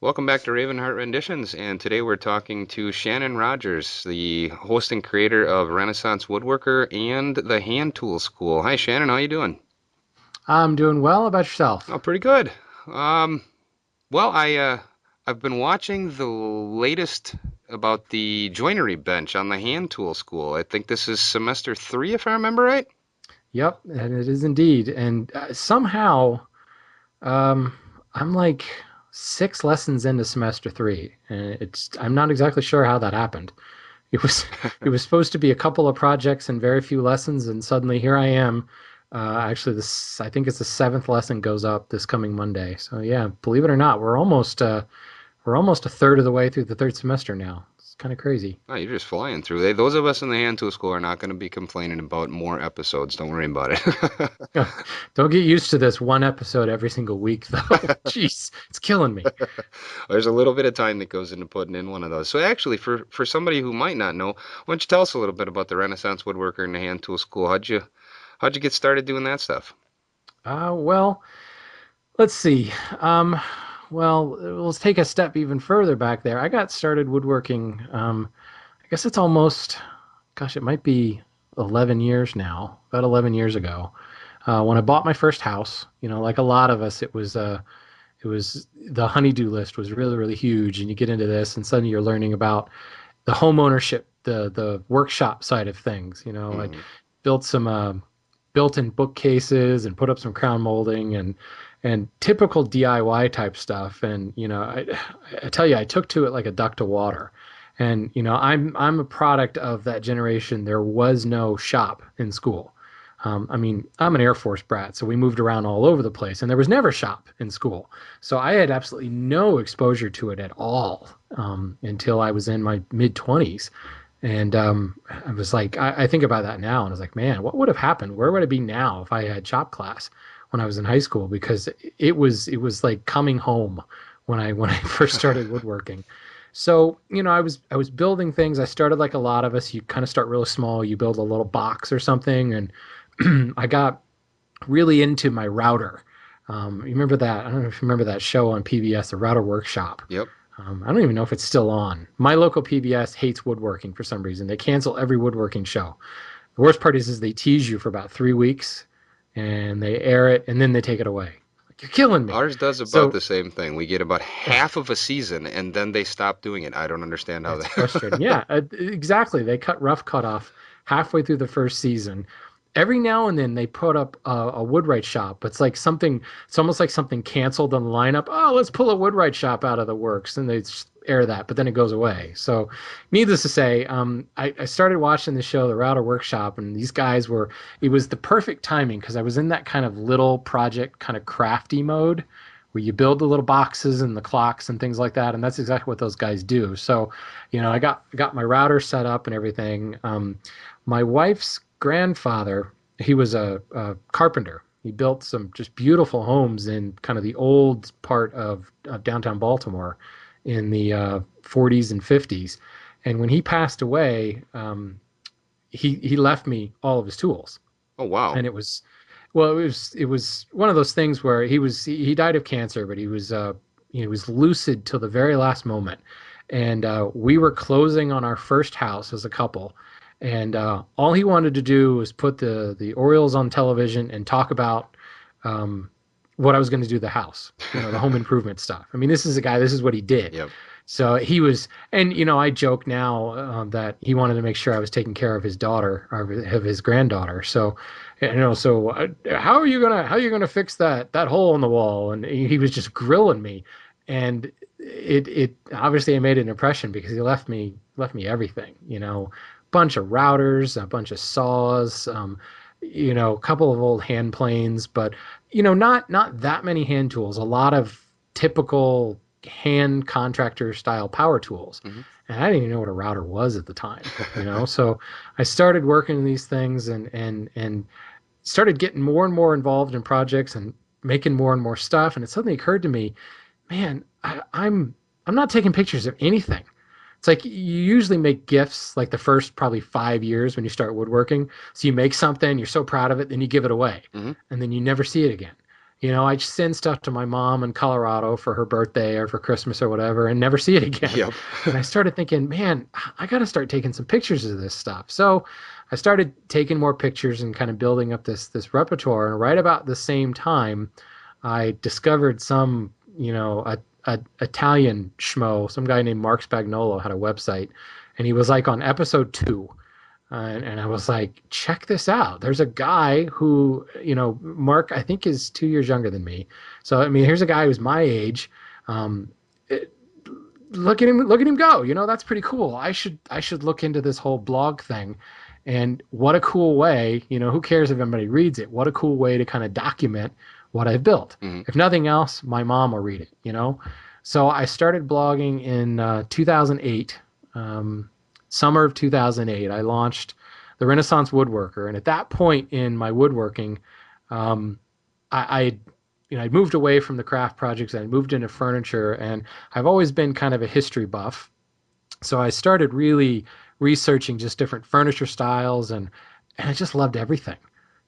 Welcome back to Ravenheart Renditions, and today we're talking to Shannon Rogers, the host and creator of Renaissance Woodworker and the Hand Tool School. Hi, Shannon. How you doing? I'm doing well. How about yourself? Oh, pretty good. Um, I've been watching the latest about the joinery bench on the Hand Tool School. I think this is semester 3, if I remember right. Yep, and it is indeed. And somehow, um, I'm like 6 lessons into semester three, and I'm not exactly sure how that happened. It was it was supposed to be a couple of projects and very few lessons, and suddenly here I am. Actually, this I think it's the seventh lesson goes up this coming Monday. So yeah, believe it or not, we're almost a third of the way through the third semester now. It's kind of crazy. Oh, you're just flying through. Those of us in the Hand Tool School are not going to be complaining about more episodes. Don't worry about it. Don't get used to this one episode every single week, though. Jeez, it's killing me. There's a little bit of time that goes into putting in one of those. So actually, for somebody who might not know, why don't you tell us a little bit about the Renaissance Woodworker and the Hand Tool School? How'd you get started doing that stuff? Well, let's see. Um, well, let's take a step even further back there. I got started woodworking. I guess it's almost, gosh, it might be 11 years now. About 11 years ago, when I bought my first house. Like a lot of us, it was the honeydew list was really, really huge, and you get into this, and suddenly you're learning about the home ownership, the workshop side of things. I Hmm. built some built-in bookcases and put up some crown molding and typical DIY type stuff. And I tell you, I took to it like a duck to water. And I'm a product of that generation. There was no shop in school. I mean, I'm an Air Force brat, so we moved around all over the place, and there was never shop in school. So I had absolutely no exposure to it at all until I was in my mid 20s. And I was like, I think about that now, and I was like, man, what would have happened? Where would I be now if I had shop class when I was in high school? Because it was like coming home when I first started woodworking. So I was building things. I started like a lot of us. You kind of start really small. You build a little box or something, and I got really into my router. You remember that? I don't know if you remember that show on PBS, The Router Workshop. Yep. I don't even know if it's still on. My local PBS hates woodworking for some reason. They cancel every woodworking show. The worst part is they tease you for about 3 weeks and they air it and then they take it away. Like, you're killing me. Ours does about So the same thing. We get about half of a season and then they stop doing it. I don't understand how it's frustrating. that. Yeah, exactly. They cut rough cut off halfway through the first season. Every now and then they put up a woodwright shop. It's like something. It's almost like something canceled on the lineup. Oh, let's pull a woodwright shop out of the works, and they just air that, but then it goes away. So, needless to say, I started watching the show, The Router Workshop, and these guys were. It was the perfect timing because I was in that kind of little project, kind of crafty mode, where you build the little boxes and the clocks and things like that, and that's exactly what those guys do. So, I got my router set up and everything. My wife's grandfather, he was a carpenter. He built some just beautiful homes in kind of the old part of downtown Baltimore in the 40s and 50s. And when he passed away, he left me all of his tools, Oh, wow. and it was well, it was one of those things where he died of cancer, but he was lucid till the very last moment. And we were closing on our first house as a couple, and all he wanted to do was put the Orioles on television and talk about um, what I was going to do to the house, the home improvement stuff. I mean, this is a guy. This is what he did. Yep. So he was, and I joke now that he wanted to make sure I was taking care of his daughter or of his granddaughter. So, how are you gonna fix that hole in the wall? And he was just grilling me, and it obviously it made an impression because he left me everything. Bunch of routers, a bunch of saws, a couple of old hand planes, but not that many hand tools. A lot of typical hand contractor style power tools. Hmm. And I didn't even know what a router was at the time. So I started working in these things and started getting more and more involved in projects and making more and more stuff. And it suddenly occurred to me, man, I'm not taking pictures of anything. It's like you usually make gifts like the first probably 5 years when you start woodworking. So you make something, you're so proud of it, then you give it away, Hmm. and then you never see it again. I'd send stuff to my mom in Colorado for her birthday or for Christmas or whatever and never see it again. Yep. And I started thinking, man, I got to start taking some pictures of this stuff. So I started taking more pictures and kind of building up this repertoire. And right about the same time, I discovered a Italian schmo, some guy named Mark Spagnolo had a website, and he was like on episode 2. And I was like, check this out. There's a guy who, Mark, I think is 2 years younger than me. So, I mean, here's a guy who's my age. Um, it, look at him go. That's pretty cool. I should look into this whole blog thing. And what a cool way, who cares if anybody reads it? What a cool way to kind of document what I've built. Hmm. If nothing else, my mom will read it. So I started blogging in 2008. Summer of 2008, I launched the Renaissance Woodworker. And at that point in my woodworking, um, I I'd moved away from the craft projects and I moved into furniture. And I've always been kind of a history buff. So I started really researching just different furniture styles and I just loved everything.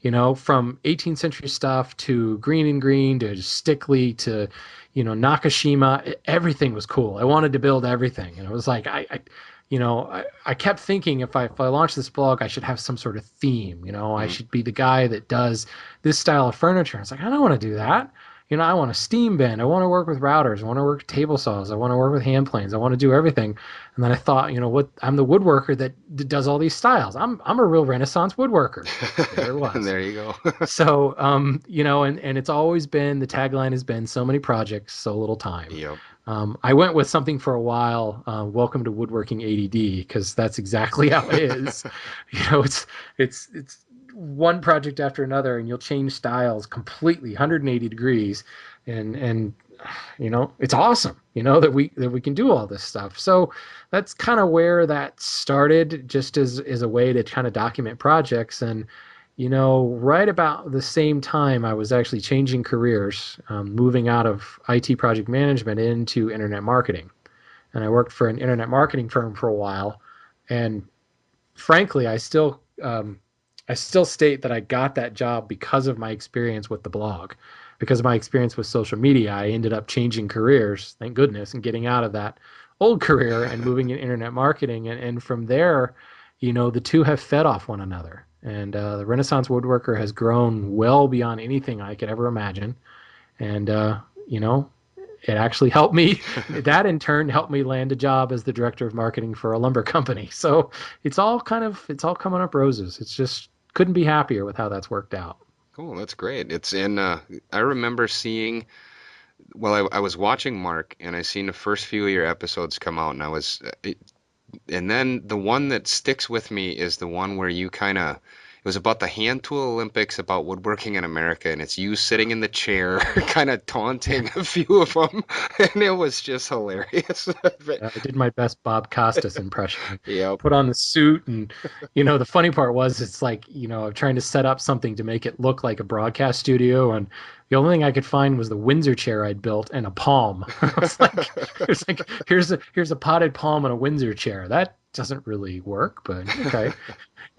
From 18th century stuff to green and green to Stickley to, Nakashima, everything was cool. I wanted to build everything. And it was like, I kept thinking if I launch this blog, I should have some sort of theme. I Hmm. should be the guy that does this style of furniture. I was like, I don't want to do that. I want to steam bend. I want to work with routers. I want to work with table saws. I want to work with hand planes. I want to do everything. And then I thought, what? I'm the woodworker that does all these styles. I'm a real Renaissance woodworker. There it was. There you go. So, and it's always been the tagline has been so many projects, so little time. Yep. I went with something for a while, welcome to woodworking ADD, because that's exactly how it is. It's one project after another, and you'll change styles completely, 180 degrees, and it's awesome. That we can do all this stuff. So that's kind of where that started, just as a way to kind of document projects. And right about the same time, I was actually changing careers, moving out of IT project management into internet marketing. And I worked for an internet marketing firm for a while. And frankly, I still state that I got that job because of my experience with the blog, because of my experience with social media. I ended up changing careers, thank goodness, and getting out of that old career and moving in internet marketing. And from there, the two have fed off one another. And the Renaissance Woodworker has grown well beyond anything I could ever imagine. And, it actually helped me. That in turn helped me land a job as the director of marketing for a lumber company. So it's all coming up roses. It's just couldn't be happier with how that's worked out. Cool. That's great. It's in. I remember seeing. Well, I was watching Mark, and I seen the first few of your episodes come out, and and then the one that sticks with me is the one where you kind of, it was about the hand tool Olympics, about woodworking in America, and it's you sitting in the chair, kind of taunting a few of them, and it was just hilarious. But- I did my best Bob Costas impression. I Yep. put on the suit, and the funny part was it's like I'm trying to set up something to make it look like a broadcast studio, and the only thing I could find was the Windsor chair I'd built and a palm. I was like, here's a potted palm and a Windsor chair. That doesn't really work, but okay.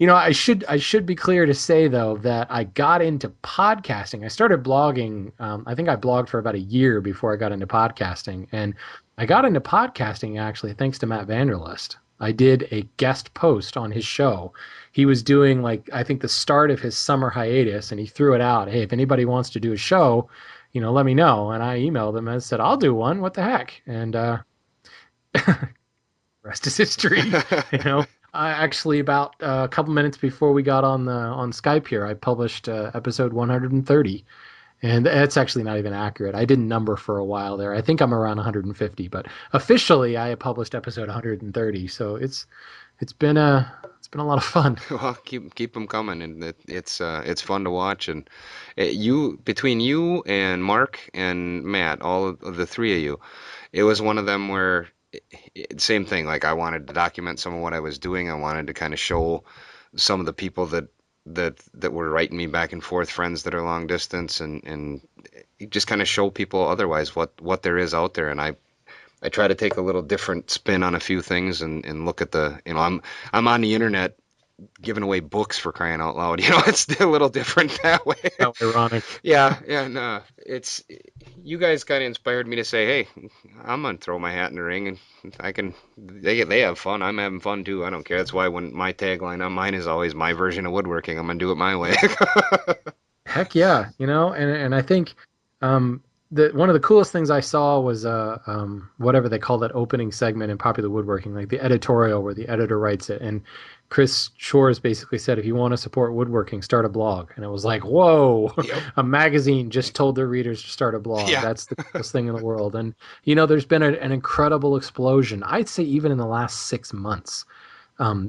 I should be clear to say though that I got into podcasting. I started blogging. I think I blogged for about a year before I got into podcasting, and I got into podcasting actually thanks to Matt Vanderlist. I did a guest post on his show. He was doing like I think the start of his summer hiatus, and he threw it out. Hey, if anybody wants to do a show, let me know. And I emailed him and said I'll do one. What the heck? And rest is history. You know, I actually about a couple minutes before we got on Skype here, I published episode 130, and that's actually not even accurate. I didn't number for a while there. I think I'm around 150, but officially I published episode 130. So it's been a lot of fun. Well, keep them coming, and it's fun to watch. And you between you and Mark and Matt, all of the three of you, it was one of them where same thing. Like I wanted to document some of what I was doing. I wanted to kind of show some of the people that were writing me back and forth, friends that are long distance, and just kind of show people otherwise what there is out there. And I try to take a little different spin on a few things and look at the I'm on the internet giving away books for crying out loud. You know, it's a little different that way. How ironic. Yeah, yeah, no, it's you guys kind of inspired me to say, hey, I'm gonna throw my hat in the ring, and I can. They have fun. I'm having fun too. I don't care. That's why when my tagline on mine is always my version of woodworking. I'm gonna do it my way. Heck yeah, and I think um, one of the coolest things I saw was whatever they call that opening segment in Popular Woodworking, like the editorial where the editor writes it, and Chris Shores basically said, if you want to support woodworking, start a blog, and it was like, whoa, Yep. a magazine just told their readers to start a blog. Yeah. That's the coolest thing in the world, and there's been an incredible explosion. I'd say even in the last 6 months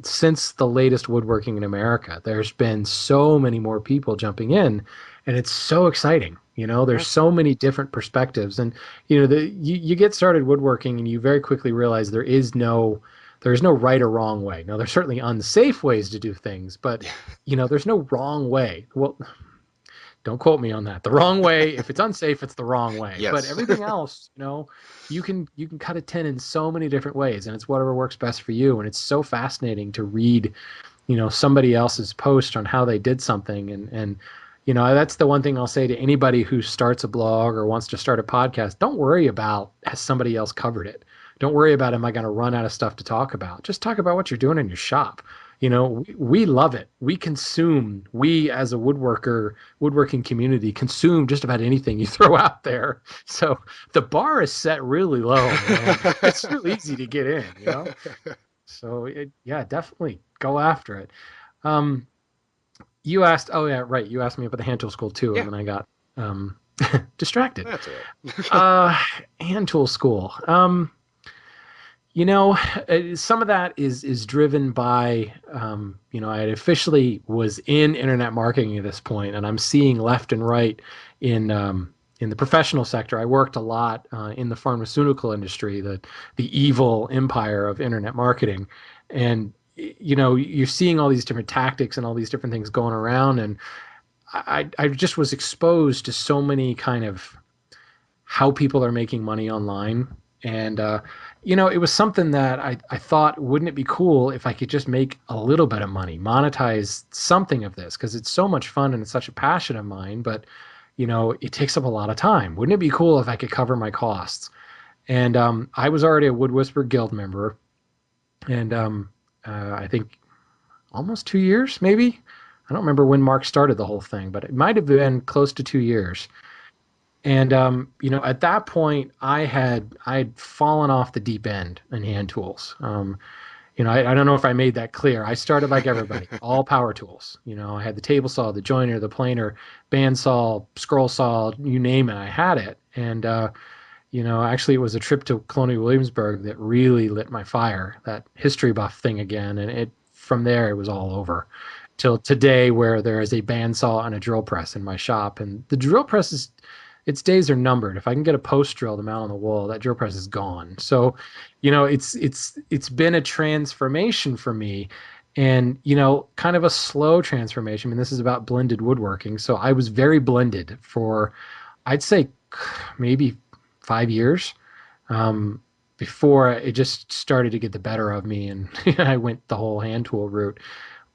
since the latest woodworking in America. There's been so many more people jumping in, and it's so exciting. There's Yes. so many different perspectives, and you get started woodworking, and you very quickly realize there is no right or wrong way. Now, there's certainly unsafe ways to do things, but there's no wrong way. Well, don't quote me on that. The wrong way, if it's unsafe, it's the wrong way. But Yes. everything else, you can cut a tin in so many different ways, and it's whatever works best for you. And it's so fascinating to read, somebody else's post on how they did something. And that's the one thing I'll say to anybody who starts a blog or wants to start a podcast. Don't worry about has somebody else covered it. Don't worry about am I going to run out of stuff to talk about. Just talk about what you're doing in your shop. We love it. We as a woodworking community consume just about anything you throw out there. So the bar is set really low, and it's really easy to get in. So yeah, definitely go after it. Um, you asked, oh yeah, right. You asked me about the hand tool school too, Yeah, and then I got um, distracted. that's all right. Uh, Hand tool school. You know, some of that is driven by, I officially was in internet marketing at this point, and I'm seeing left and right in the professional sector. I worked a lot in the pharmaceutical industry, the evil empire of internet marketing, and you're seeing all these different tactics and all these different things going around, and I just was exposed to so many kind of how people are making money online. And, it was something that I thought, wouldn't it be cool if I could just make a little bit of money, monetize something of this? Because it's so much fun and it's such a passion of mine, but, it takes up a lot of time. Wouldn't it be cool if I could cover my costs? And I was already a Wood Whisperer Guild member. And I think almost 2 years, maybe. I don't remember when Mark started the whole thing, but it might have been close to 2 years. And at that point, I'd fallen off the deep end in hand tools. I don't know if I made that clear. I started like everybody, all power tools. I had the table saw, the joiner, the planer, bandsaw, scroll saw, you name it, I had it. And actually, it was a trip to Colonial Williamsburg that really lit my fire, that history buff thing again. And from there, it was all over till today, where there is a bandsaw and a drill press in my shop. And the drill press its days are numbered. If I can get a post drill to mount on the wall, that drill press is gone. So, it's been a transformation for me, and kind of a slow transformation. I mean, this is about blended woodworking. So I was very blended for, I'd say, maybe 5 years before it just started to get the better of me, and I went the whole hand tool route.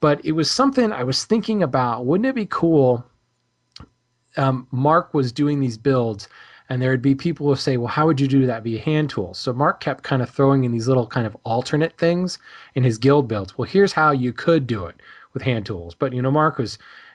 But it was something I was thinking about. Wouldn't it be cool? Mark was doing these builds, and there'd be people who say, well, how would you do that via hand tools? So Mark kept kind of throwing in these little kind of alternate things in his guild builds. Well, here's how you could do it with hand tools. But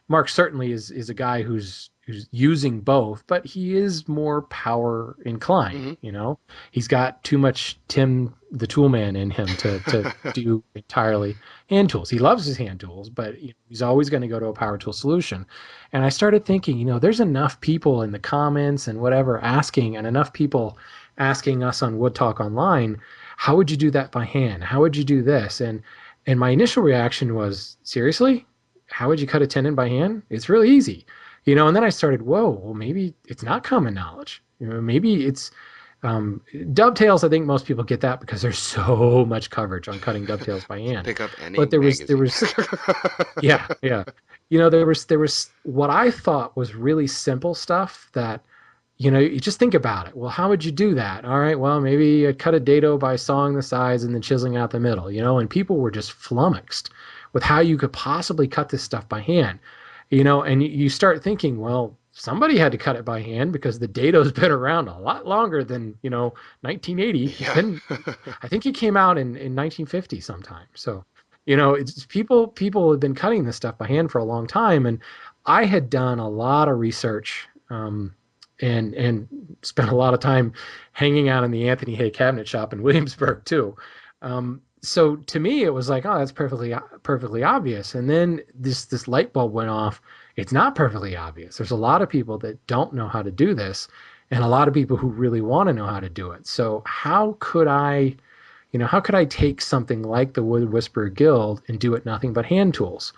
Mark certainly is a guy who's using both, but he is more power inclined. Hmm. He's got too much Tim the Toolman in him to do entirely hand tools. He loves his hand tools, but he's always going to go to a power tool solution. And I started thinking, there's enough people in the comments and whatever asking, and enough people asking us on Wood Talk Online, how would you do that by hand? How would you do this? And my initial reaction was, seriously? How would you cut a tendon by hand? It's really easy. And then I started, whoa, well, maybe it's not common knowledge. Maybe it's dovetails. I think most people get that because there's so much coverage on cutting dovetails by hand. Pick up any But there magazine. was, yeah, yeah. There was what I thought was really simple stuff that, you just think about it. Well, how would you do that? All right, well, maybe you cut a dado by sawing the sides and then chiseling out the middle, and people were just flummoxed with how you could possibly cut this stuff by hand. And you start thinking, well, somebody had to cut it by hand because the dado's been around a lot longer than, 1980. It's Yeah. been, I think it came out in 1950 sometime. So, it's people have been cutting this stuff by hand for a long time. And I had done a lot of research, and spent a lot of time hanging out in the Anthony Hay cabinet shop in Williamsburg too. So to me, it was like, oh, that's perfectly obvious. And then this light bulb went off. It's not perfectly obvious. There's a lot of people that don't know how to do this, and a lot of people who really want to know how to do it. So how could I take something like the Wood Whisperer Guild and do it nothing but hand tools?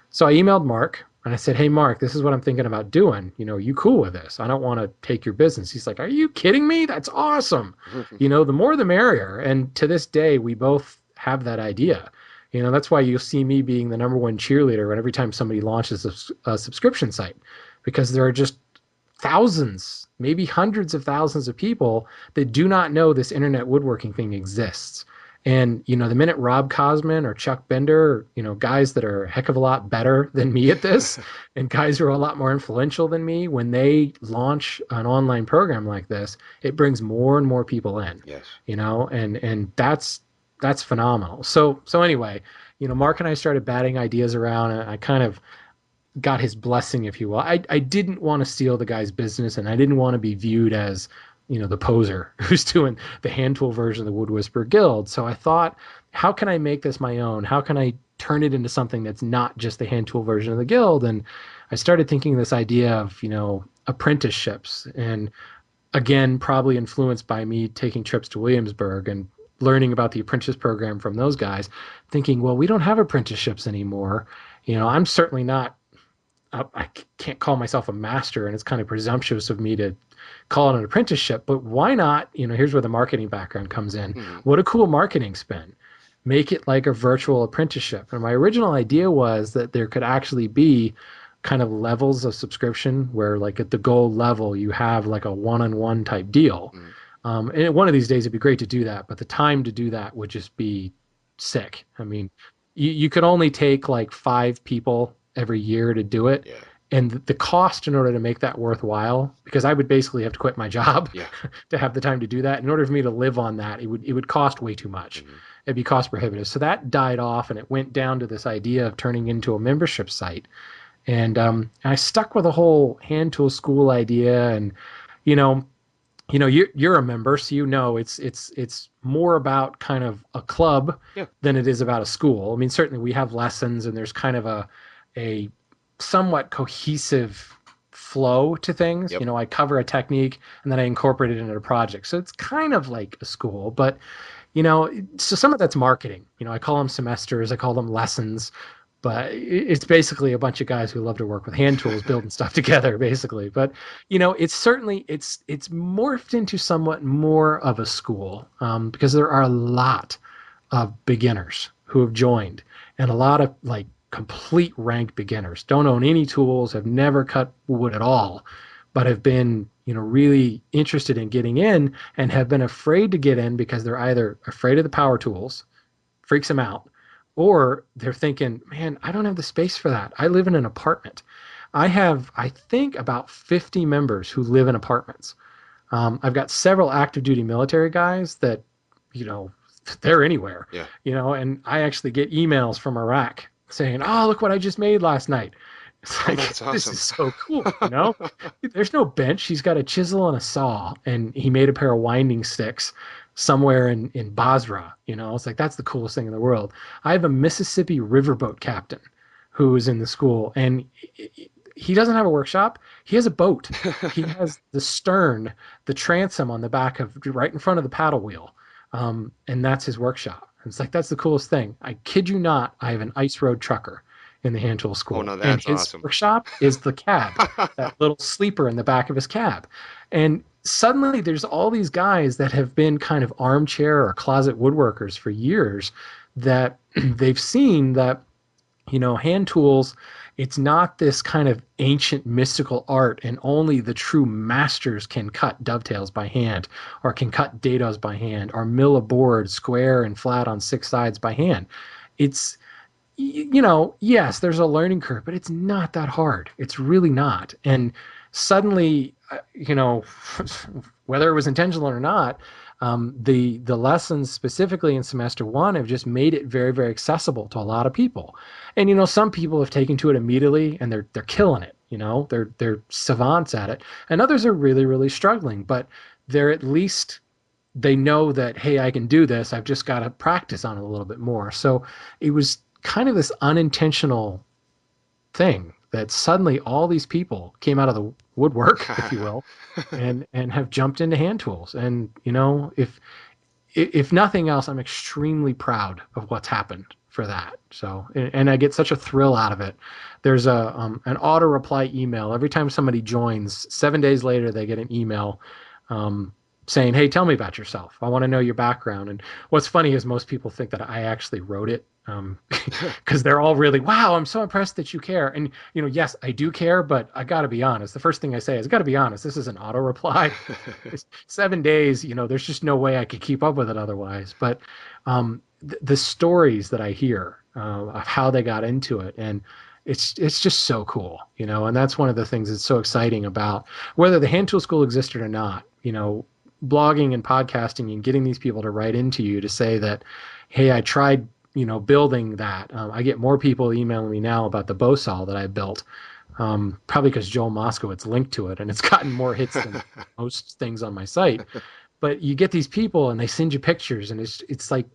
So I emailed Mark and I said, "Hey, Mark, this is what I'm thinking about doing. Are you cool with this? I don't want to take your business." He's like, "Are you kidding me? That's awesome. The more the merrier." And to this day, we both have that idea. That's why you'll see me being the number one cheerleader every time somebody launches a subscription site, because there are just thousands, maybe hundreds of thousands of people that do not know this internet woodworking thing exists. And the minute Rob Cosman or Chuck Bender, guys that are a heck of a lot better than me at this, and guys who are a lot more influential than me, when they launch an online program like this, it brings more and more people in. Yes. And that's phenomenal. So anyway, Mark and I started batting ideas around, and I kind of got his blessing, if you will. I didn't want to steal the guy's business, and I didn't want to be viewed as, the poser who's doing the hand tool version of the Wood Whisperer Guild. So I thought, how can I make this my own? How can I turn it into something that's not just the hand tool version of the guild? And I started thinking this idea of, apprenticeships. And again, probably influenced by me taking trips to Williamsburg and learning about the apprentice program from those guys, thinking, well, we don't have apprenticeships anymore. I'm certainly not, I can't call myself a master, and it's kind of presumptuous of me to call it an apprenticeship, but why not? Here's where the marketing background comes in. Hmm. What a cool marketing spin. Make it like a virtual apprenticeship. And my original idea was that there could actually be kind of levels of subscription where, like, at the gold level, you have like a one-on-one type deal. Hmm. And one of these days it'd be great to do that, but the time to do that would just be sick. I mean, you could only take like 5 people every year to do it. Yeah. And the cost in order to make that worthwhile, because I would basically have to quit my job Yeah. to have the time to do that. In order for me to live on that, it would cost way too much. Hmm. It'd be cost prohibitive. So that died off, and it went down to this idea of turning into a membership site. And I stuck with the whole hand tool school idea. And you know, you're a member, so it's more about kind of a club Yeah. than it is about a school. I mean, certainly we have lessons, and there's kind of a somewhat cohesive flow to things. Yep. I cover a technique and then I incorporate it into a project. So it's kind of like a school, but so some of that's marketing. I call them semesters, I call them lessons, but it's basically a bunch of guys who love to work with hand tools, building stuff together, basically. But it's certainly it's morphed into somewhat more of a school, because there are a lot of beginners who have joined, and a lot of like complete rank beginners, don't own any tools, have never cut wood at all, but have been, really interested in getting in, and have been afraid to get in because they're either afraid of the power tools, freaks them out, or they're thinking, man, I don't have the space for that. I live in an apartment. I have, I think, about 50 members who live in apartments. I've got several active duty military guys that, you know, they're anywhere, Yeah. and I actually get emails from Iraq saying, "Oh, look what I just made last night." It's Oh, like, that's this awesome. is so cool. There's no bench. He's got a chisel and a saw, and he made a pair of winding sticks somewhere in Basra. It's like, that's the coolest thing in the world. I have a Mississippi riverboat captain who is in the school, and he doesn't have a workshop. He has a boat. He has the stern, the transom on the back of, right in front of the paddle wheel, and that's his workshop. It's like, that's the coolest thing. I kid you not. I have an ice road trucker in the hand tool Oh school, no, and that's his awesome. workshop is the cab, that little sleeper in the back of his cab. And suddenly there's all these guys that have been kind of armchair or closet woodworkers for years, that they've seen that, hand tools, it's not this kind of ancient mystical art, and only the true masters can cut dovetails by hand, or can cut dados by hand, or mill a board square and flat on 6 sides by hand. It's yes, there's a learning curve, but it's not that hard. It's really not. And suddenly, whether it was intentional or not, the lessons specifically in semester one have just made it very, very accessible to a lot of people. And some people have taken to it immediately and they're killing it. They're savants at it, and others are really, really struggling. But they're at least they know that, hey, I can do this. I've just got to practice on it a little bit more. So it was kind of this unintentional thing that suddenly all these people came out of the woodwork, if you will, and have jumped into hand tools. And if nothing else, I'm extremely proud of what's happened for that. So, and I get such a thrill out of it. There's an auto reply email every time somebody joins. 7 days later, they get an email saying, "Hey, tell me about yourself. I want to know your background." And what's funny is most people think that I actually wrote it because they're all really, "Wow, I'm so impressed that you care." And yes, I do care, but I got to be honest. The first thing I say is, "Got to be honest. This is an auto reply." It's 7 days. There's just no way I could keep up with it otherwise. But the stories that I hear of how they got into it, and it's just so cool. And that's one of the things that's so exciting about whether the hand tool school existed or not. Blogging and podcasting and getting these people to write into you to say that, hey, I tried, building that. I get more people emailing me now about the bow saw that I built, probably because Joel Moskowitz linked to it, and it's gotten more hits than most things on my site. But you get these people, and they send you pictures, and it's like,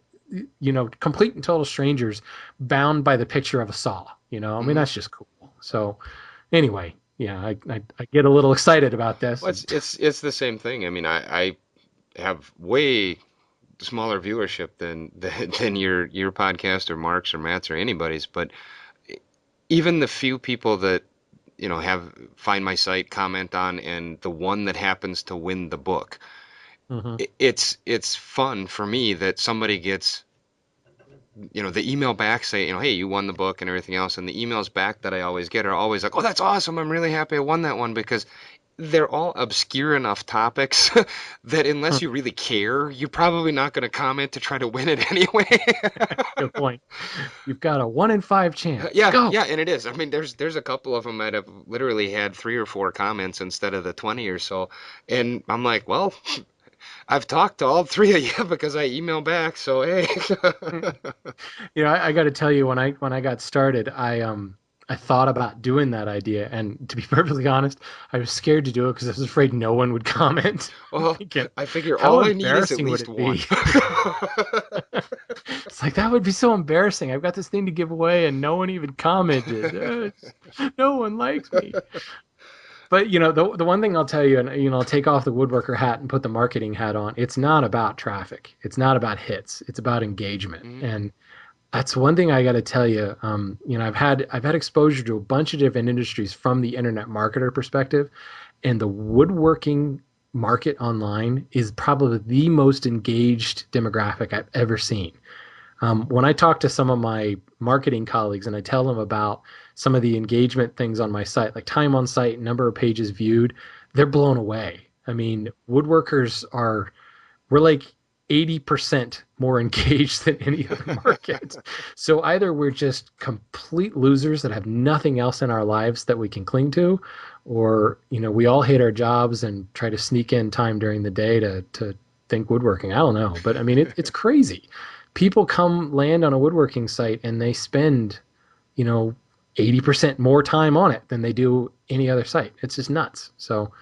complete and total strangers bound by the picture of a saw. I mean, Hmm. that's just cool. So anyway, yeah, I get a little excited about this. Well, it's the same thing. I mean, I have way smaller viewership than your podcast or Mark's or Matt's or anybody's, but even the few people that have find my site, comment on, and the one that happens to win the book, Hmm. it's fun for me that somebody gets the email back say, hey, you won the book and everything else, and the emails back that I always get are always like, oh, that's awesome, I'm really happy I won that one, because they're all obscure enough topics that unless you really care, you're probably not going to comment to try to win it anyway. Good point. You've got a 1 in 5 chance. Yeah, Go. yeah, and it is. I mean, there's a couple of them that have literally had 3 or 4 comments instead of the 20 or so, and I'm like, well, I've talked to all three of you because I email back, so hey. I got to tell you, when I got started, I thought about doing that idea, and to be perfectly honest, I was scared to do it because I was afraid no one would comment. Well, Thinking, I figure how all I need is at embarrassing would least it one. be? It's like that would be so embarrassing. I've got this thing to give away, and no one even commented. No one likes me. But the one thing I'll tell you, and I'll take off the woodworker hat and put the marketing hat on. It's not about traffic. It's not about hits. It's about engagement. Mhm. And that's one thing I got to tell you. I've had exposure to a bunch of different industries from the internet marketer perspective, and the woodworking market online is probably the most engaged demographic I've ever seen. When I talk to some of my marketing colleagues and I tell them about some of the engagement things on my site, like time on site, number of pages viewed, they're blown away. I mean, we're like 80% more engaged than any other market. So either we're just complete losers that have nothing else in our lives that we can cling to, or, we all hate our jobs and try to sneak in time during the day to think woodworking. I don't know. But I mean, it's crazy. People come land on a woodworking site and they spend, you know, 80% more time on it than they do any other site. It's just nuts. So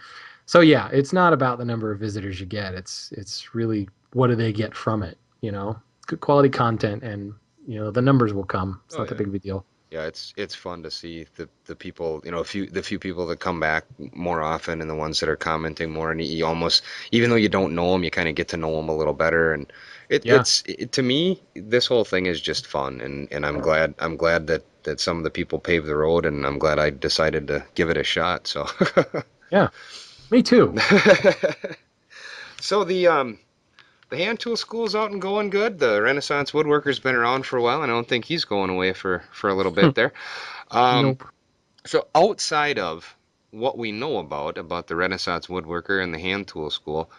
yeah, it's not about the number of visitors you get. It's really what do they get from it, Good quality content, and the numbers will come. It's Oh not that yeah. big of a deal. Yeah, it's fun to see the people, the few people that come back more often and the ones that are commenting more, and you almost, even though you don't know them, you kind of get to know them a little better, and Yeah. to me, this whole thing is just fun, and I'm glad that some of the people paved the road, and I'm glad I decided to give it a shot. So, Yeah. Me too. so the hand tool school's out and going good. The Renaissance Woodworker's been around for a while, and I don't think he's going away for a little bit there. Um, Nope. So outside of what we know about the Renaissance woodworker and the hand tool school,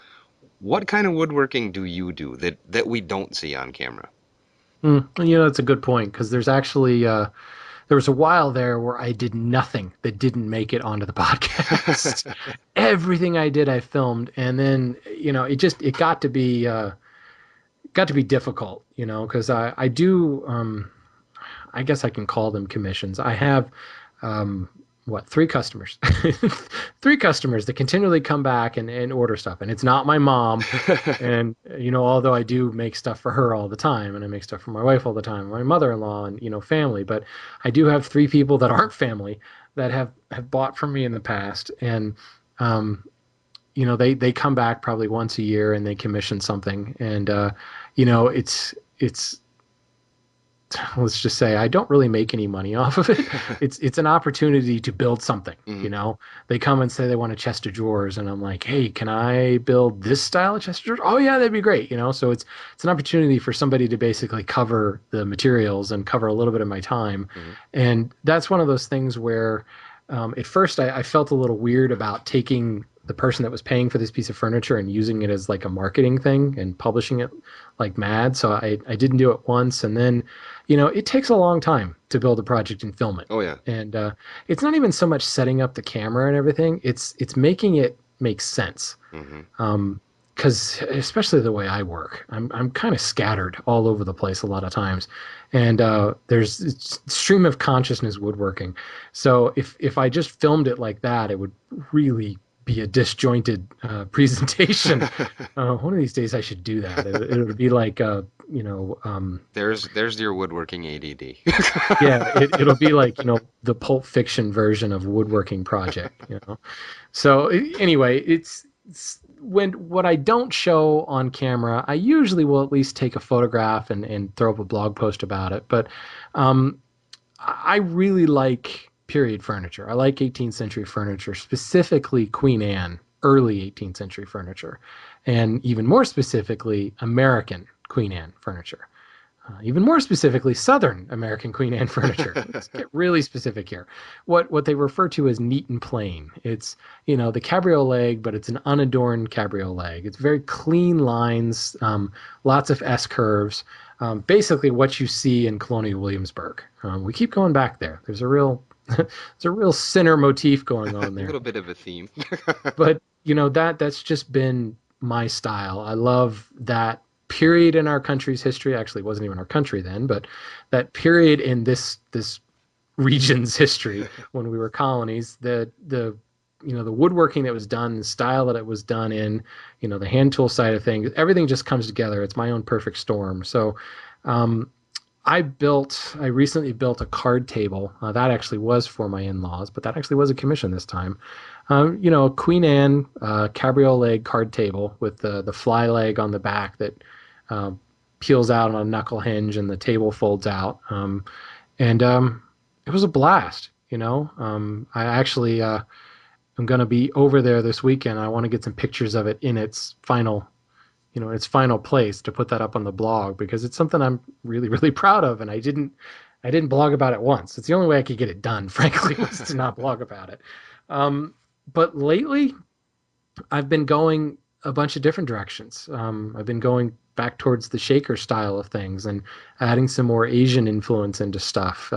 what kind of woodworking do you do that we don't see on camera? That's a good point because there's actually there was a while there where I did nothing that didn't make it onto the podcast. Everything I did, I filmed, and then it got to be difficult, because I do I guess I can call them commissions. I have um, three customers, three customers that continually come back and order stuff, and it's not my mom. And although I do make stuff for her all the time, and I make stuff for my wife all the time, my mother-in-law, and family, but I do have three people that aren't family that have bought from me in the past, and um, they come back probably once a year and they commission something, and it's let's just say I don't really make any money off of it. It's an opportunity to build something. Mhm. They come and say they want a chest of drawers, and I'm like, hey, can I build this style of chest of drawers? Oh yeah, that'd be great. So it's an opportunity for somebody to basically cover the materials and cover a little bit of my time, Mhm. and that's one of those things where at first I felt a little weird about taking the person that was paying for this piece of furniture and using it as like a marketing thing and publishing it like mad. So I didn't do it once, and then it takes a long time to build a project and film it. Oh yeah. And it's not even so much setting up the camera and everything. It's making it make sense. Mhm. Because especially the way I work, I'm kind of scattered all over the place a lot of times, and there's stream of consciousness woodworking. So if I just filmed it like that, it would really be a disjointed presentation. One of these days I should do that. It would be like you know um, There's your woodworking ADD. yeah, it'll be like the Pulp Fiction version of woodworking project. So anyway, it's when what I don't show on camera, I usually will at least take a photograph and throw up a blog post about it. But um, I really like period furniture. I like 18th century furniture, specifically Queen Anne, early 18th century furniture, and even more specifically, American Queen Anne furniture. Even more specifically, Southern American Queen Anne furniture. Let's get really specific here. What they refer to as neat and plain. It's the cabriole leg, but it's an unadorned cabriole leg. It's very clean lines, lots of S curves. Basically, what you see in Colonial Williamsburg. We keep going back there. There's a real there's a real sinner motif going A on there. little bit of a theme. But that's just been my style. I love that period in our country's history. Actually, it wasn't even our country then, but that period in this region's history when we were colonies, the woodworking that was done, the style that it was done in, the hand tool side of things, everything just comes together. It's my own perfect storm. So um, I recently built a card table. That actually was for my in-laws, but that actually was a commission this time. A Queen Anne cabriolet card table with the fly leg on the back that uh, peels out on a knuckle hinge and the table folds out. And it was a blast. I actually am going to be over there this weekend. I want to get some pictures of it in its final place to put that up on the blog because it's something I'm really, really proud of. And I didn't blog about it once. It's the only way I could get it done, frankly, was to not blog about it. Um, but lately, I've been going a bunch of different directions. I've been going back towards the shaker style of things and adding some more Asian influence into stuff.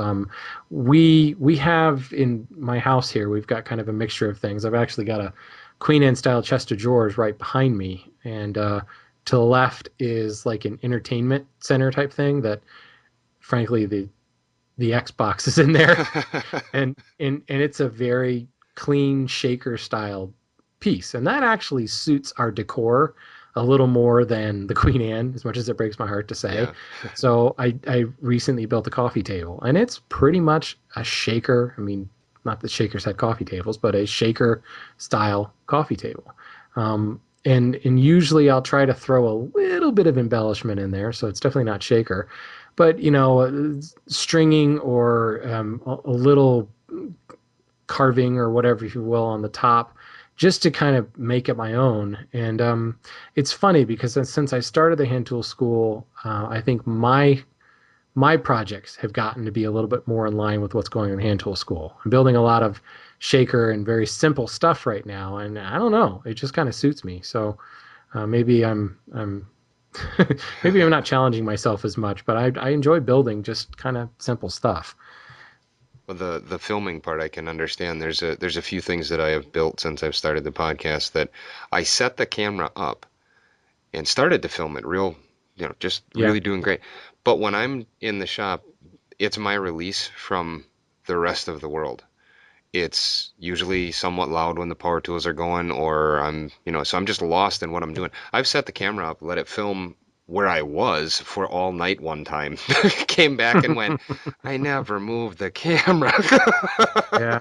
We have in my house here, we've got kind of a mixture of things. I've actually got a Queen Anne style chest of drawers right behind me, and to the left is like an entertainment center type thing that, frankly, the Xbox is in there, and it's a very clean shaker style piece, and that actually suits our decor a little more than the Queen Anne, as much as it breaks my heart to say. Yeah. So I recently built a coffee table, and it's pretty much a shaker. I mean, not that shakers had coffee tables, but a shaker style coffee table. And usually I'll try to throw a little bit of embellishment in there, so it's definitely not shaker, but stringing or a little carving or whatever, if you will, on the top, just to kind of make it my own. And it's funny because since I started the hand tool school, I think my projects have gotten to be a little bit more in line with what's going on in hand tool school. I'm building a lot of shaker and very simple stuff right now, and I don't know, it just kind of suits me. So maybe I'm Maybe I'm not challenging myself as much, but I enjoy building just kind of simple stuff. Well, the filming part I can understand. There's a few things that I have built since I've started the podcast that I set the camera up and started to film it real, just Yeah. really doing great. But when I'm in the shop, it's my release from the rest of the world. It's usually somewhat loud when the power tools are going, or so I'm just lost in what I'm doing. I've set the camera up, let it film where I was for all night one time. Came back and went, I never moved the camera. Yeah.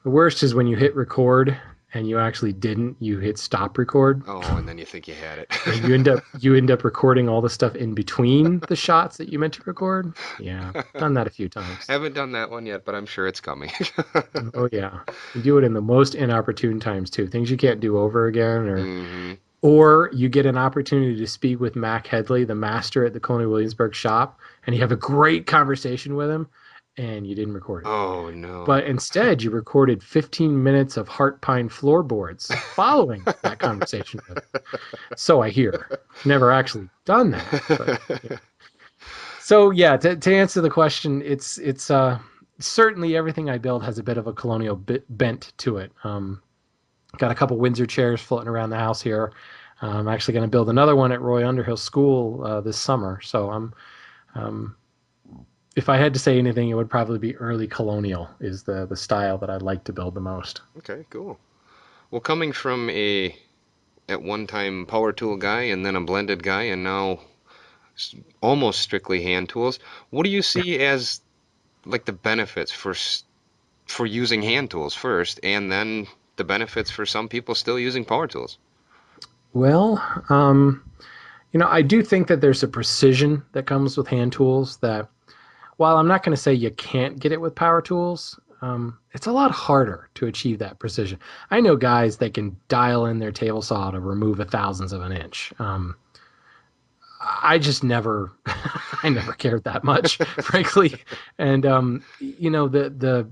The worst is when you hit record and you actually didn't. You hit stop record, Oh, and then you think you had it. and you end up recording all the stuff in between the shots that you meant to record. Yeah, done that a few times. Haven't done that one yet, but I'm sure it's coming. Oh yeah, you do it in the most inopportune times too. Things you can't do over again, Hmm. or you get an opportunity to speak with Mac Headley, the master at the Colony Williamsburg shop, and you have a great conversation with him, and you didn't record it. Oh no. But instead, you recorded 15 minutes of heart pine floorboards following that conversation with him. So I hear. I've never actually done that, but yeah. So yeah, to answer the question, it's certainly everything I build has a bit of a colonial bent to it. Got a couple Windsor chairs floating around the house here. I'm actually going to build another one at Roy Underhill School this summer. So um, if I had to say anything, it would probably be early colonial is the style that I like to build the most. Okay, cool. Well, coming from a at one time power tool guy and then a blended guy and now almost strictly hand tools, what do you Yeah. see as like the benefits for using hand tools first and then the benefits for some people still using power tools? Well, um, I do think that there's a precision that comes with hand tools that, while I'm not going to say you can't get it with power tools, it's a lot harder to achieve that precision. I know guys that can dial in their table saw to remove a thousandth of an inch. I just never, I never cared that much, frankly. And the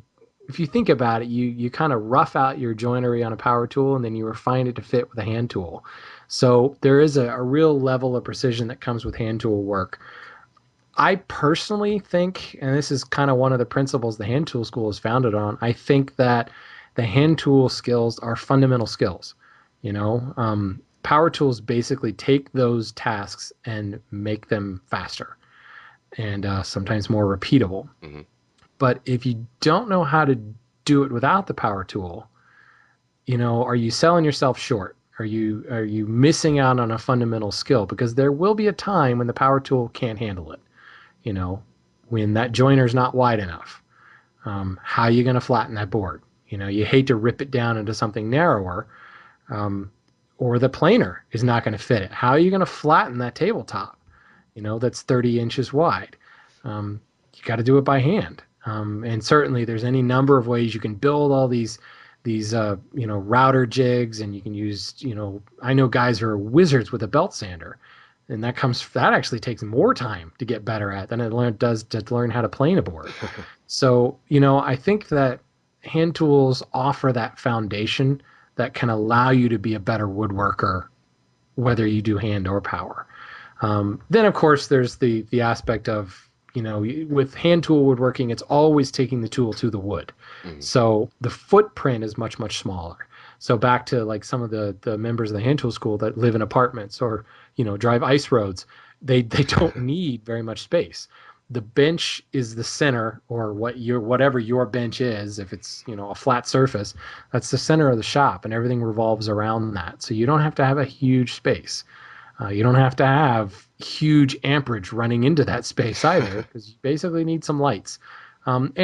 if you think about it, you kind of rough out your joinery on a power tool and then you refine it to fit with a hand tool. So there is a real level of precision that comes with hand tool work. I personally think, and this is kind of one of the principles the hand tool school is founded on, I think that the hand tool skills are fundamental skills. Power tools basically take those tasks and make them faster and sometimes more repeatable. Hmm. But if you don't know how to do it without the power tool, are you selling yourself short? Are you missing out on a fundamental skill? Because there will be a time when the power tool can't handle it. You know, when that joiner's not wide enough. How are you going to flatten that board? You hate to rip it down into something narrower, um, or the planer is not going to fit it. How are you going to flatten that tabletop? That's 30 inches wide. You got to do it by hand. And certainly, there's any number of ways you can build all these router jigs, and you can use. I know guys who are wizards with a belt sander, and that actually takes more time to get better at than does to learn how to plane a board. So, I think that hand tools offer that foundation that can allow you to be a better woodworker, whether you do hand or power. Then, of course, there's the aspect of, with hand tool woodworking, it's always taking the tool to the wood. Hmm. So the footprint is much, much smaller. So back to like some of the members of the hand tool school that live in apartments or, drive ice roads, they don't need very much space. The bench is the center, or whatever your bench is. If it's a flat surface, that's the center of the shop, and everything revolves around that. So you don't have to have a huge space. You don't have to have huge amperage running into that space either, because you basically need some lights. And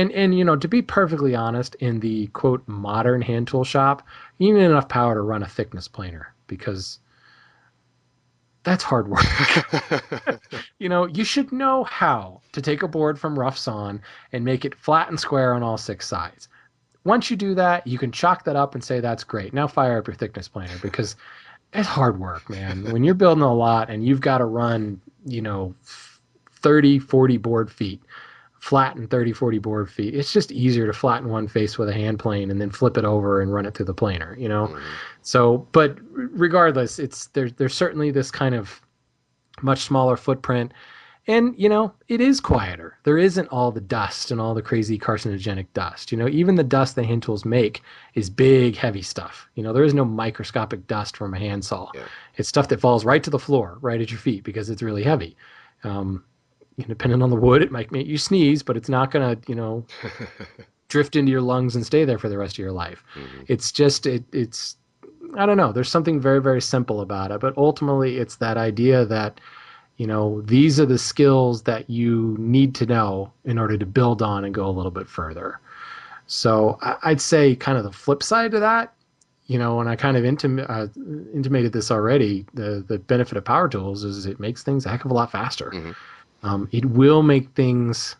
to be perfectly honest, in the quote modern hand tool shop, you need enough power to run a thickness planer because that's hard work. You should know how to take a board from rough sawn and make it flat and square on all six sides. Once you do that, you can chalk that up and say that's great. Now fire up your thickness planer because it's hard work, man. When you're building a lot and you've got to run, 30, 40 board feet flatten 30, 40 board feet. It's just easier to flatten one face with a hand plane and then flip it over and run it through the planer, you know? Hmm. So, but regardless, there's certainly this kind of much smaller footprint. And, it is quieter. There isn't all the dust and all the crazy carcinogenic dust. Even the dust that hand tools make is big, heavy stuff. There is no microscopic dust from a handsaw. Yeah. It's stuff that falls right to the floor, right at your feet because it's really heavy. Um, Depending on the wood, it might make you sneeze, but it's not going to, drift into your lungs and stay there for the rest of your life. Hmm. It's just, it's, I don't know. There's something very, very simple about it. But ultimately, it's that idea that these are the skills that you need to know in order to build on and go a little bit further. So I'd say kind of the flip side to that, and I kind of intimated this already, the benefit of power tools is it makes things a heck of a lot faster. Hmm. It will make things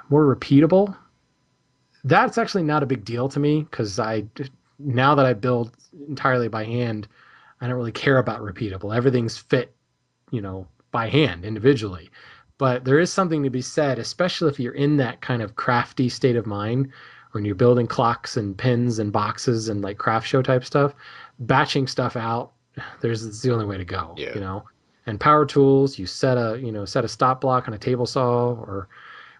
more repeatable. That's actually not a big deal to me because now that I build entirely by hand, I don't really care about repeatable. Everything's fit by hand individually. But there is something to be said, especially if you're in that kind of crafty state of mind when you're building clocks and pins and boxes and like craft show type stuff, batching stuff out, it's the only way to Yeah. go. And power tools, you set a stop block on a table saw or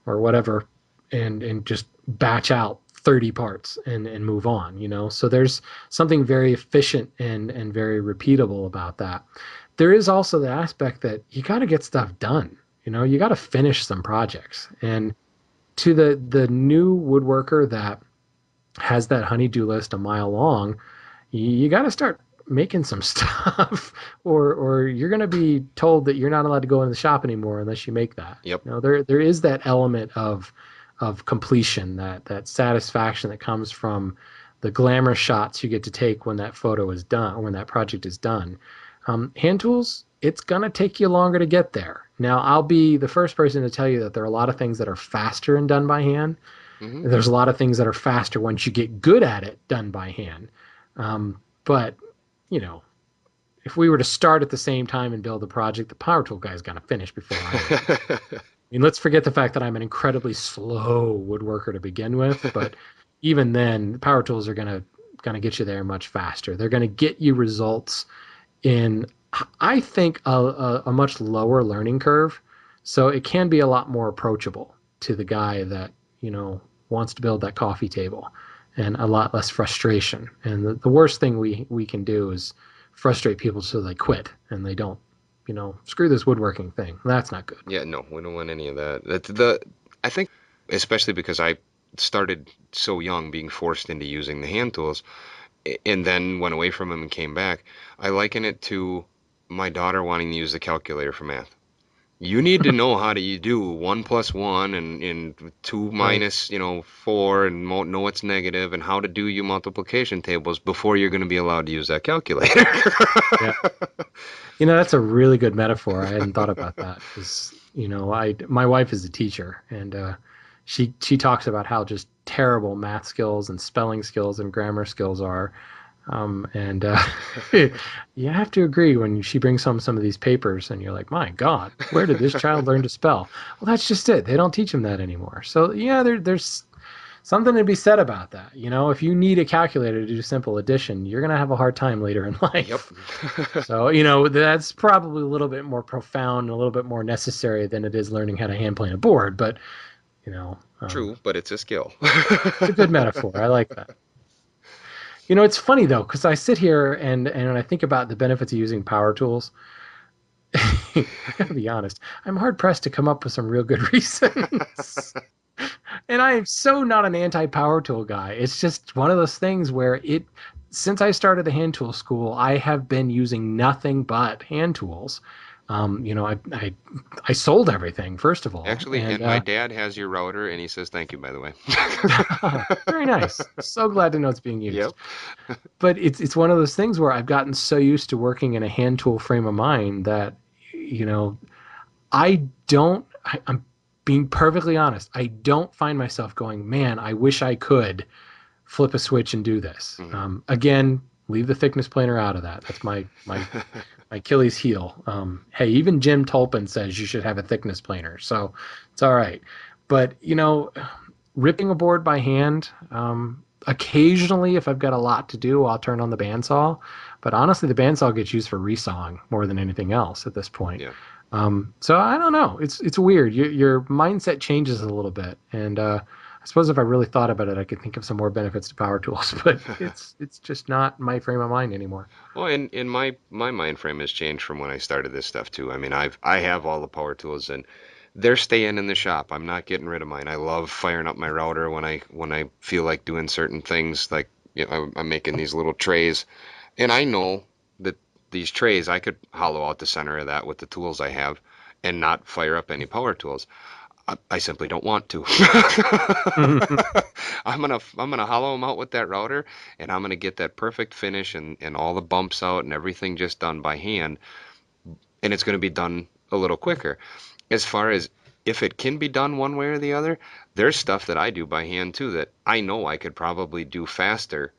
whatever and just batch out 30 parts and move on. So there's something very efficient and very repeatable about that. There is also the aspect that you got to get stuff done. You got to finish some projects. And to the new woodworker that has that honey-do list a mile long, you got to start making some stuff or you're going to be told that you're not allowed to go in the shop anymore unless you make that. Yep. There is that element of completion, that satisfaction that comes from the glamour shots you get to take when that photo is done or when that project is done. Hand tools, it's going to take you longer to get there. Now, I'll be the first person to tell you that there are a lot of things that are faster and done by hand. Hmm. There's a lot of things that are faster once you get good at it done by hand. But, you know, if we were to start at the same time and build the project, the power tool guy's going to finish before I am. I mean, let's forget the fact that I'm an incredibly slow woodworker to begin with, but even then, power tools are going to get you there much faster. They're going to get you results in, I think, a much lower learning curve. So it can be a lot more approachable to the guy that, wants to build that coffee table and a lot less frustration. And the worst thing we can do is frustrate people so they quit and they don't, screw this woodworking thing. That's not good. Yeah, no, we don't want any of that. I think, especially because I started so young, being forced into using the hand tools, and then went away from them and came back. I liken it to my daughter wanting to use the calculator for math. You need to know how to do 1 plus 1 and two Right. minus, 4 and know what's negative and how to do your multiplication tables before you're going to be allowed to use that calculator. Yeah. That's a really good metaphor. I hadn't thought about that because, my wife is a teacher and she talks about how just terrible math skills and spelling skills and grammar skills are. And you have to agree when she brings home some of these papers and you're like, my God, where did this child learn to spell? Well, that's just it. They don't teach them that anymore. So yeah, there's something to be said about that. If you need a calculator to do simple addition, you're going to have a hard time later in Yep. life. So, that's probably a little bit more profound, a little bit more necessary than it is learning how to hand plane a board. But, you know, um, True, but it's a skill. it's a good metaphor. I like that. It's funny though, because I sit here and when I think about the benefits of using power tools, I gotta be honest, I'm hard pressed to come up with some real good reasons. And I am so not an anti-power tool guy. It's just one of those things where since I started the hand tool school, I have been using nothing but hand tools. I sold everything first of all, Actually, and and my dad has your router, and he says thank you, by the way. very nice. So glad to know it's being used. Yep. But it's one of those things where I've gotten so used to working in a hand tool frame of mind that you know I don't. I'm being perfectly honest. I don't find myself going, man, I wish I could flip a switch and do this. Hmm. Again, Leave the thickness planer out of that. That's my Achilles heel. Hey, even Jim Tolpin says you should have a thickness planer, so it's all right. But ripping a board by hand, occasionally, if I've got a lot to do, I'll turn on the bandsaw. But honestly, the bandsaw gets used for resawing more than anything else at this point. Yeah. So I don't know. It's weird. Your mindset changes a little bit, and I suppose if I really thought about it, I could think of some more benefits to power tools. But it's just not my frame of mind anymore. Well, and my mind frame has changed from when I started this stuff too. I mean, I have all the power tools and they're staying in the shop. I'm not getting rid of mine. I love firing up my router when I feel like doing certain things. Like, I'm making these little trays, and I know that these trays I could hollow out the center of that with the tools I have, and not fire up any power tools. I simply don't want to. I'm gonna hollow them out with that router, and I'm gonna get that perfect finish and all the bumps out and everything just done by hand, and it's gonna be done a little quicker. As far as if it can be done one way or the other, there's stuff that I do by hand too that I know I could probably do faster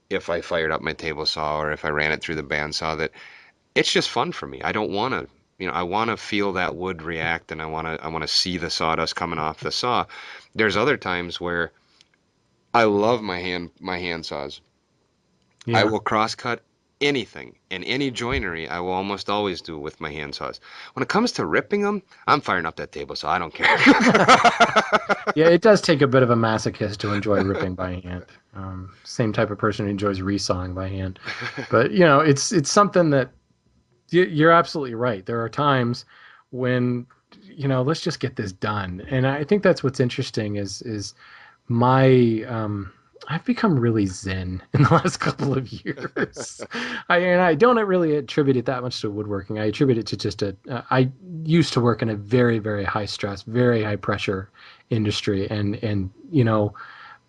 if I fired up my table saw or if I ran it through the bandsaw. That it's just fun for me. I don't want to, I want to feel that wood react, and I want to see the sawdust coming off the saw. There's other times where I love my hand saws. I Yeah. will cross cut anything and any joinery. I will almost always do with my hand saws. When it comes to ripping them, I'm firing up that table saw. I don't care. Yeah, it does take a bit of a masochist to enjoy ripping by hand. Same type of person who enjoys resawing by hand. But it's something that you're absolutely right. There are times when let's just get this done, and I think that's what's interesting is my I've become really zen in the last couple of years. I don't really attribute it that much to woodworking. I attribute it to just I used to work in a very, very high stress, very high pressure industry, and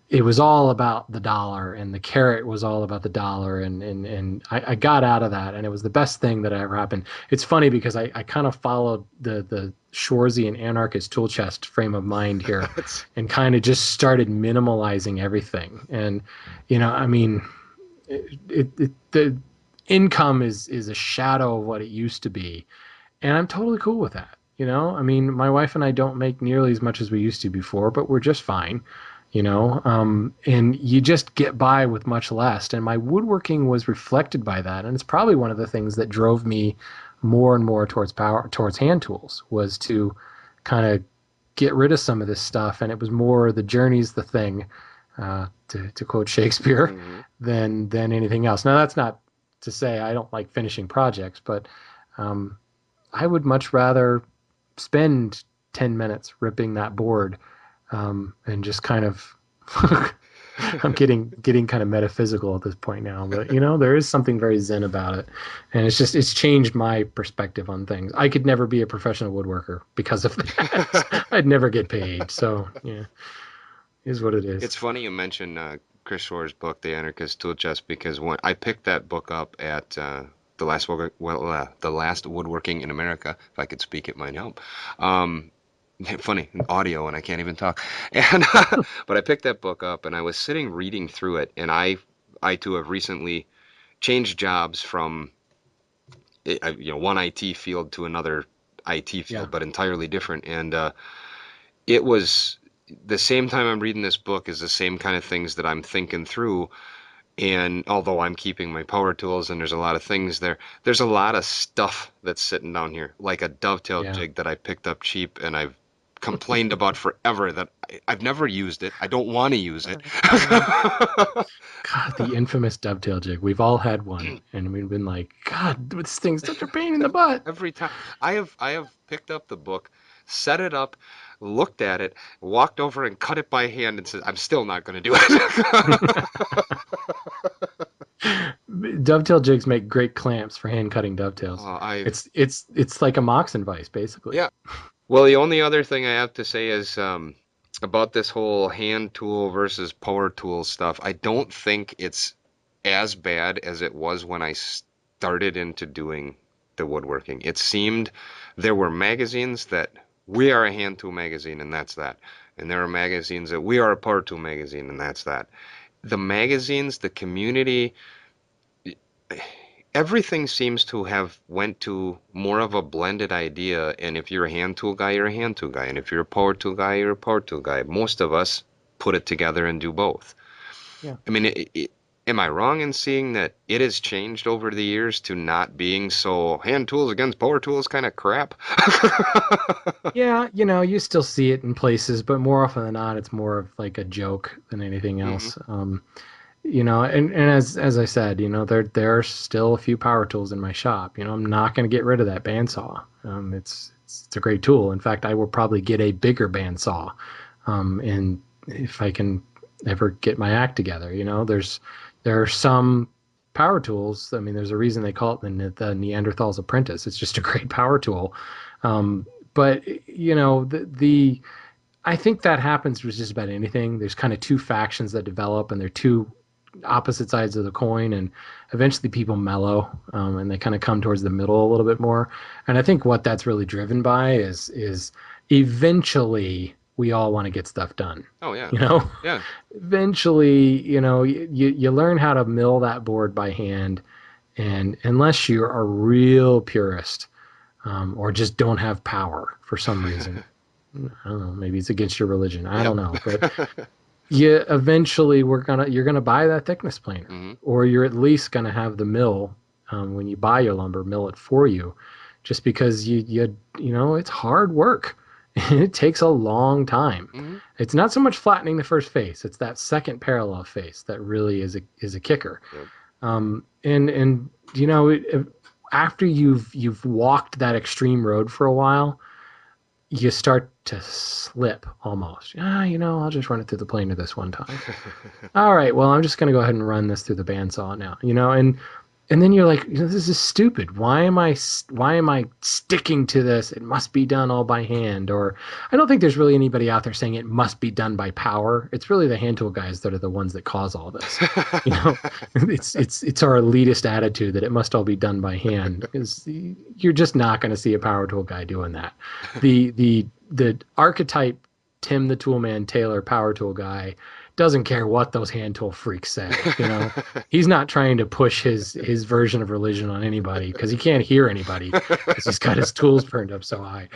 it was all about the dollar, and the carrot was all about the dollar, and I got out of that, and it was the best thing that ever happened. It's funny because I kind of followed the Schwarzy anarchist tool chest frame of mind here, It's and kind of just started minimalizing everything. And I mean, the income is a shadow of what it used to be, and I'm totally cool with that. I mean, my wife and I don't make nearly as much as we used to before, but we're just fine. And you just get by with much less. And my woodworking was reflected by that, and it's probably one of the things that drove me more and more towards hand tools, was to kind of get rid of some of this stuff. And it was more the journey's the thing, to quote Shakespeare, mhm. than anything else. Now, that's not to say I don't like finishing projects, but um, I would much rather spend 10 minutes ripping that board, and just kind of I'm getting kind of metaphysical at this point now, but there is something very zen about it, and it's changed my perspective on things. I could never be a professional woodworker because of that. I'd never get paid. So yeah, is what it is. It's funny you mention Chris Shore's book, The Anarchist Tool Chest, because when I picked that book up at the last Woodworking in America, if I could speak, it might help. Um, Funny audio, and I can't even talk. And but I picked that book up, and I was sitting reading through it, and I too have recently changed jobs from one IT field to another IT Yeah. field, but entirely different. And it was the same time I'm reading this book is the same kind of things that I'm thinking through. And although I'm keeping my power tools and there's a lot of things there, there's a lot of stuff that's sitting down here, like a dovetail Yeah. jig that I picked up cheap and I've complained about forever that I've never used it. I don't want to use it. Uh, God, the infamous dovetail jig. We've all had one, and we've been like, God, this thing's such a pain in the butt. Every time I have picked up the book, set it up, looked at it, walked over and cut it by hand and said, I'm still not going to do it. Dovetail jigs make great clamps for hand cutting dovetails. I It's like a Moxon vise, basically. Yeah. Well, the only other thing I have to say is about this whole hand tool versus power tool stuff. I don't think it's as bad as it was when I started into doing the woodworking. It seemed there were magazines that we are a hand tool magazine and that's that. And there are magazines that we are a power tool magazine and that's that. The magazines, the community, everything seems to have went to more of a blended idea. And if you're a hand tool guy, you're a hand tool guy. And if you're a power tool guy, you're a power tool guy. Most of us put it together and do both. Yeah. I mean, am I wrong in seeing that it has changed over the years to not being so hand tools against power tools kind of crap? Yeah, you still see it in places, but more often than not, it's more of like a joke than anything Hmm. else. And as I said, there are still a few power tools in my shop. I'm not going to get rid of that bandsaw. It's a great tool. In fact, I will probably get a bigger bandsaw, and if I can ever get my act together. There are some power tools. I mean, there's a reason they call it the Neanderthal's apprentice. It's just a great power tool. Um, but the I think that happens with just about anything. There's kind of two factions that develop, and they're two opposite sides of the coin, and eventually people mellow, and they kind of come towards the middle a little bit more. And I think what that's really driven by is eventually we all want to get stuff done. Oh yeah, You know, yeah. eventually, you learn how to mill that board by hand, and unless you're a real purist, or just don't have power for some reason. I don't know. Maybe it's against your religion. I don't Yep. know, but yeah, eventually you're gonna buy that thickness planer, Hmm. or you're at least gonna have the mill, when you buy your lumber, mill it for you, just because it's hard work. It takes a long time. Hmm. It's not so much flattening the first face; it's that second parallel face that really is a kicker. Yep. And after you've walked that extreme road for a while, you start to slip almost. I'll just run it through the planer this one time. All right, well, I'm just going to go ahead and run this through the bandsaw now. And then you're like, this is stupid. Why am I sticking to this? It must be done all by hand. Or I don't think there's really anybody out there saying it must be done by power. It's really the hand tool guys that are the ones that cause all this. You know, it's our elitist attitude that it must all be done by hand, because you're just not going to see a power tool guy doing that. The archetype Tim the Toolman Taylor power tool guy doesn't care what those hand tool freaks say. He's not trying to push his version of religion on anybody, because he can't hear anybody because he's got his tools turned up so high.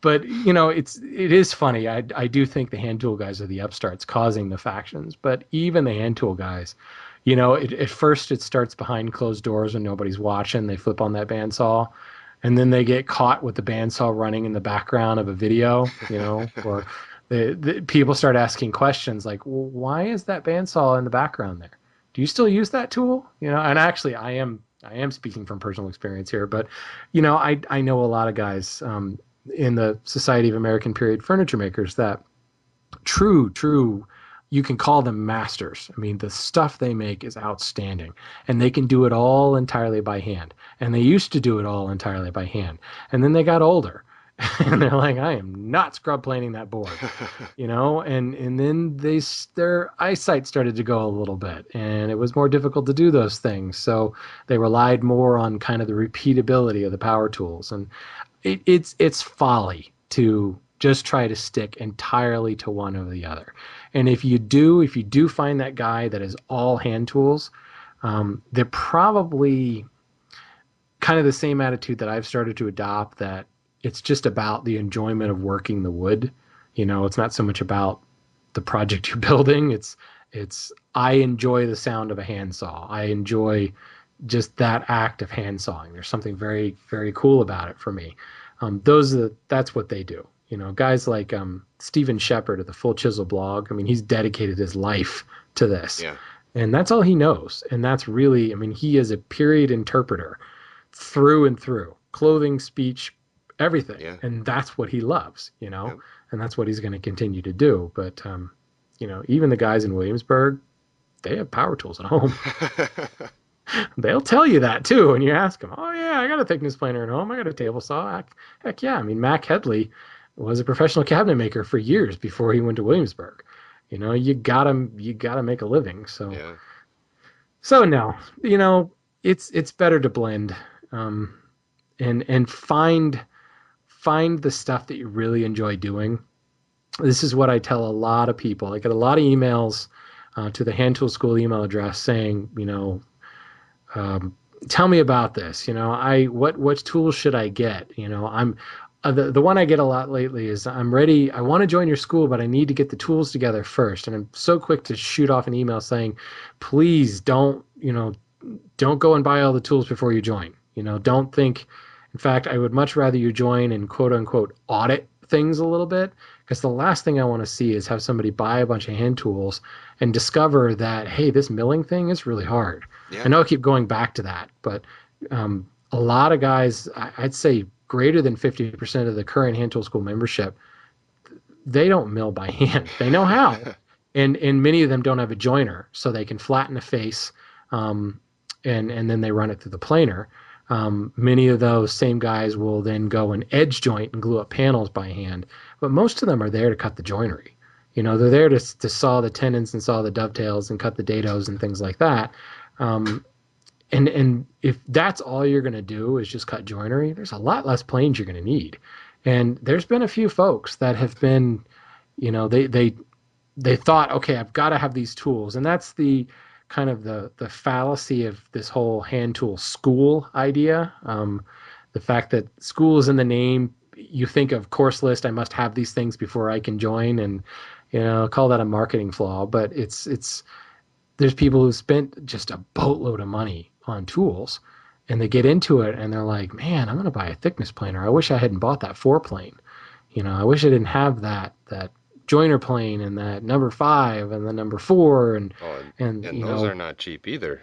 But it is funny. I do think the hand tool guys are the upstarts causing the factions, but even the hand tool guys, at first it starts behind closed doors when nobody's watching. They flip on that bandsaw, and then they get caught with the bandsaw running in the background of a video, or the people start asking questions like, well, why is that bandsaw in the background there? Do you still use that tool? And actually, I am speaking from personal experience here, but I know a lot of guys, in the Society of American Period Furniture Makers, that true, you can call them masters. I mean, the stuff they make is outstanding, and they can do it all entirely by hand. And they used to do it all entirely by hand, and then they got older, and they're like, I am not scrub planing that board. And then their eyesight started to go a little bit, and it was more difficult to do those things, so they relied more on kind of the repeatability of the power tools. And it's folly to just try to stick entirely to one or the other. And if you do find that guy that is all hand tools, they're probably kind of the same attitude that I've started to adopt, that it's just about the enjoyment of working the wood. It's not so much about the project you're building. It's I enjoy the sound of a handsaw. I enjoy just that act of hand sawing. There's something very, very cool about it for me. That's what they do. Guys like Stephen Shepard of the Full Chisel blog. I mean, he's dedicated his life to this, Yeah. and that's all he knows. And that's really, I mean, he is a period interpreter through and through, clothing, speech, everything. Yeah. And that's what he loves, Yep. and that's what he's going to continue to do. But, even the guys in Williamsburg, they have power tools at home. They'll tell you that too. And you ask them, oh, yeah, I got a thickness planer at home. I got a table saw. Heck yeah. I mean, Mac Headley was a professional cabinet maker for years before he went to Williamsburg. You gotta make a living. So, Yeah. so no, it's better to blend, and find the stuff that you really enjoy doing. This is what I tell a lot of people. I get a lot of emails, to the Hand Tool School email address saying, tell me about this. What tools should I get? I'm the one I get a lot lately is I'm ready. I want to join your school, but I need to get the tools together first. And I'm so quick to shoot off an email saying, please don't go and buy all the tools before you join. Don't think. In fact, I would much rather you join and quote unquote audit things a little bit, because the last thing I want to see is have somebody buy a bunch of hand tools and discover that, hey, this milling thing is really hard. I Yeah. know I keep going back to that, but a lot of guys, I'd say greater than 50% of the current hand tool school membership, they don't mill by hand. They know how, and many of them don't have a joiner, so they can flatten a face, um, and then they run it through the planer. Many of those same guys will then go and edge joint and glue up panels by hand, but most of them are there to cut the joinery. They're there to saw the tendons and saw the dovetails and cut the dados and things like that. Um, and if that's all you're going to do is just cut joinery, there's a lot less planes you're going to need. And there's been a few folks that have been, they thought, okay, I've got to have these tools, and that's the kind of the fallacy of this whole hand tool school idea. The fact that school is in the name, you think of course list, I must have these things before I can join, and call that a marketing flaw. But it's there's people who spent just a boatload of money on tools, and they get into it and they're like, man, I'm going to buy a thickness planer. I wish I hadn't bought that 4 plane. I wish I didn't have that joiner plane and that number 5 and the number 4, and Oh, and and those are not cheap either.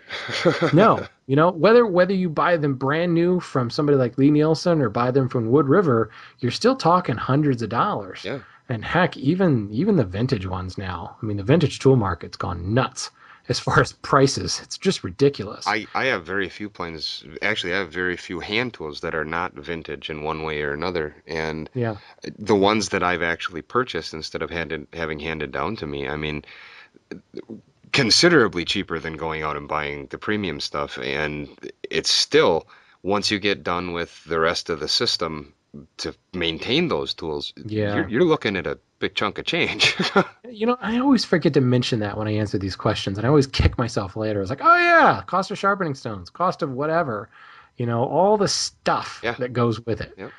no, whether you buy them brand new from somebody like Lee Nielsen or buy them from Wood River, you're still talking hundreds of dollars. Yeah. And heck, even the vintage ones now. I mean, the vintage tool market's gone nuts as far as prices. It's just ridiculous. I have very few planes. Actually, I have very few hand tools that are not vintage in one way or another. And Yeah. the ones that I've actually purchased instead of having handed down to me, I mean, considerably cheaper than going out and buying the premium stuff. And it's still, once you get done with the rest of the system to maintain those tools, Yeah. you're looking at a big chunk of change. I always forget to mention that when I answer these questions, and I always kick myself later. It's like, oh yeah, cost of sharpening stones, cost of whatever, all the stuff Yeah. that goes with it. Yep.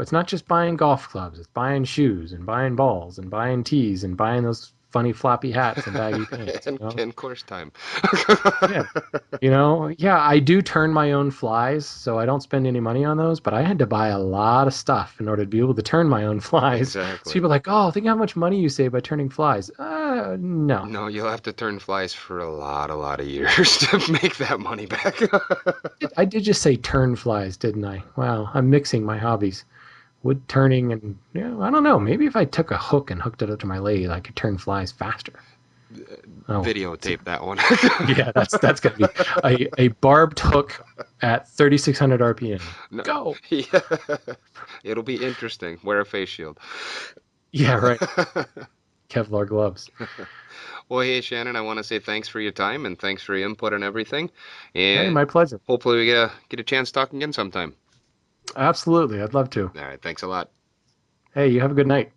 It's not just buying golf clubs, it's buying shoes and buying balls and buying tees and buying those funny floppy hats and baggy pants. And course time. Yeah. Yeah, I do turn my own flies, so I don't spend any money on those, but I had to buy a lot of stuff in order to be able to turn my own flies. So Exactly. people are like, oh, think how much money you save by turning flies. No. No, you'll have to turn flies for a lot of years to make that money back. I did just say turn flies, didn't I? Wow, I'm mixing my hobbies. Wood turning and, I don't know. Maybe if I took a hook and hooked it up to my lathe, I could turn flies faster. Oh, Videotape that one. yeah, that's gonna be a barbed hook at 3,600 RPM. No, Go. yeah, it'll be interesting. Wear a face shield. Yeah, right. Kevlar gloves. Well, hey, Shannon, I want to say thanks for your time and thanks for your input and everything. Hey, And my pleasure. hopefully we get a chance to talk again sometime. Absolutely. I'd love to. All right, thanks a lot. Hey, you have a good night.